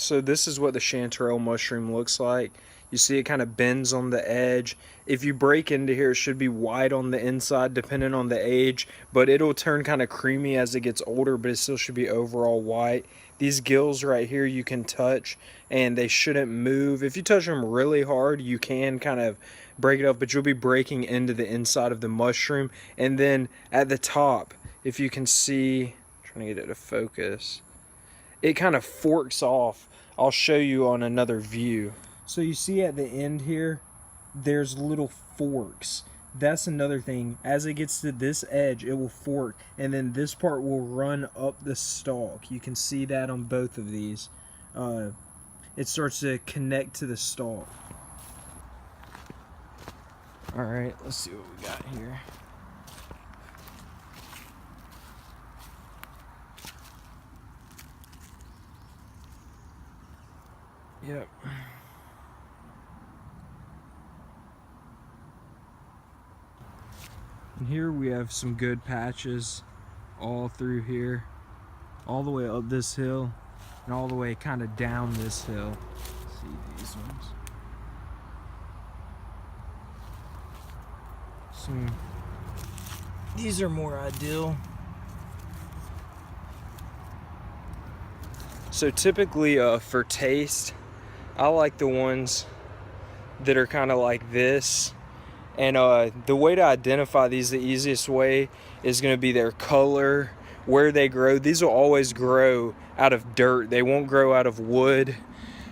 So this is what the chanterelle mushroom looks like. You see it kind of bends on the edge. If you break into here, it should be white on the inside depending on the age, but it'll turn kind of creamy as it gets older, but it still should be overall white. These gills right here you can touch and they shouldn't move. If you touch them really hard, you can kind of break it up, but you'll be breaking into the inside of the mushroom. And then at the top, if you can see, I'm trying to get it to focus, it kind of forks off. I'll show you on another view. So you see at the end here, there's little forks. That's another thing. As it gets to this edge, it will fork, and then this part will run up the stalk. You can see that on both of these. It starts to connect to the stalk. All right, let's see what we got here. Yep. And here we have some good patches all through here, all the way up this hill, and all the way kind of down this hill. Let's see these ones. These are more ideal. So typically for taste, I like the ones that are kind of like this. And the way to identify these, the easiest way is going to be their color, where they grow. These will always grow out of dirt. They won't grow out of wood,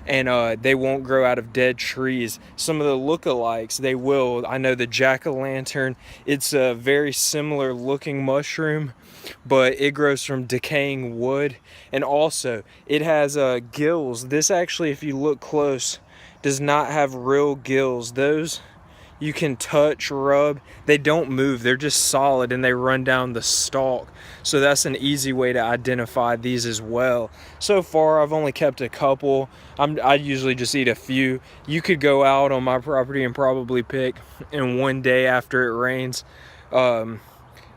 and they won't grow out of dead trees. Some of the lookalikes, they will. I know the jack-o'-lantern, it's a very similar looking mushroom, but it grows from decaying wood. And also, it has gills. This actually, if you look close, does not have real gills. Those you can touch, rub. They don't move. They're just solid and they run down the stalk. So that's an easy way to identify these as well. So far, I've only kept a couple. I usually just eat a few. You could go out on my property and probably pick in one day after it rains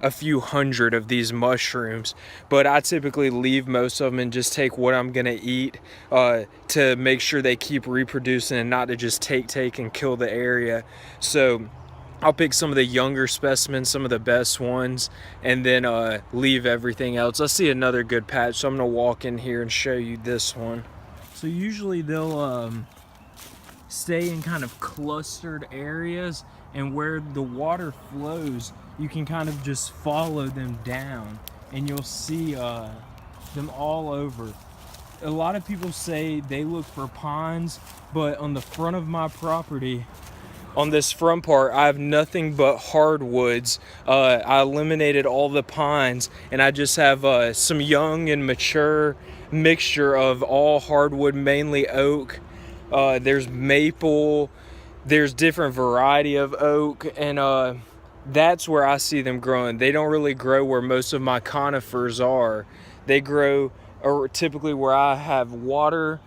a few hundred of these mushrooms, but I typically leave most of them and just take what I'm gonna eat to make sure they keep reproducing and not to just take and kill the area. So I'll pick some of the younger specimens, some of the best ones, and then leave everything else. I see another good patch, so I'm gonna walk in here and show you this one. So usually they'll stay in kind of clustered areas, and where the water flows, you can kind of just follow them down and you'll see them all over. A lot of people say they look for ponds, but on the front of my property, on this front part, I have nothing but hardwoods. I eliminated all the pines and I just have some young and mature mixture of all hardwood, mainly oak. There's maple, there's different variety of oak, and that's where I see them growing. They don't really grow where most of my conifers are. They grow typically where I have water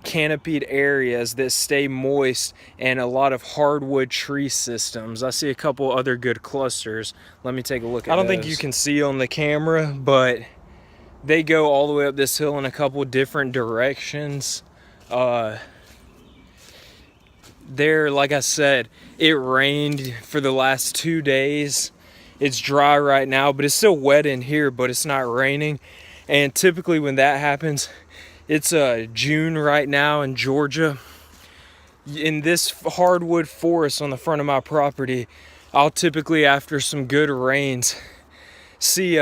canopied areas that stay moist and a lot of hardwood tree systems. I see a couple other good clusters. Let me take a look at those. I don't think you can see on the camera, but they go all the way up this hill in a couple different directions. There, like I said, it rained for the last 2 days. It's dry right now, but it's still wet in here, but it's not raining. And typically when that happens, it's June right now in Georgia. In this hardwood forest on the front of my property, I'll typically, after some good rains, see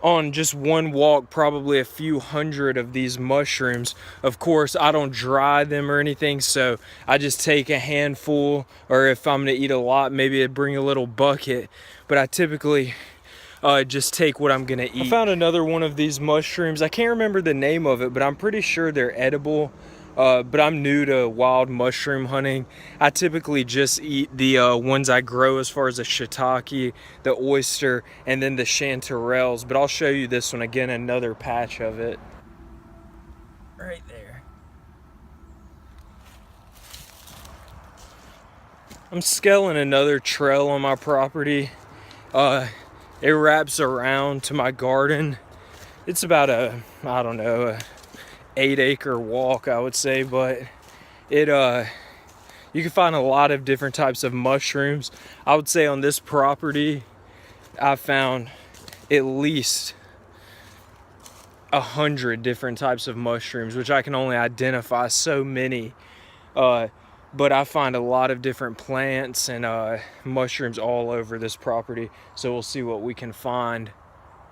on just one walk probably a few hundred of these mushrooms. Of course, I don't dry them or anything, so I just take a handful, or if I'm gonna eat a lot, maybe I'd bring a little bucket, but I typically just take what I'm gonna eat. I found another one of these mushrooms. I can't remember the name of it, but I'm pretty sure they're edible. But I'm new to wild mushroom hunting. I typically just eat the ones I grow, as far as the shiitake, the oyster, and then the chanterelles. But I'll show you this one again, another patch of it. Right there. I'm scaling another trail on my property. It wraps around to my garden. It's about a, I don't know, 8-acre walk, I would say, but it you can find a lot of different types of mushrooms. I would say on this property I found at least 100 different types of mushrooms, which I can only identify so many, but I find a lot of different plants and mushrooms all over this property, so we'll see what we can find.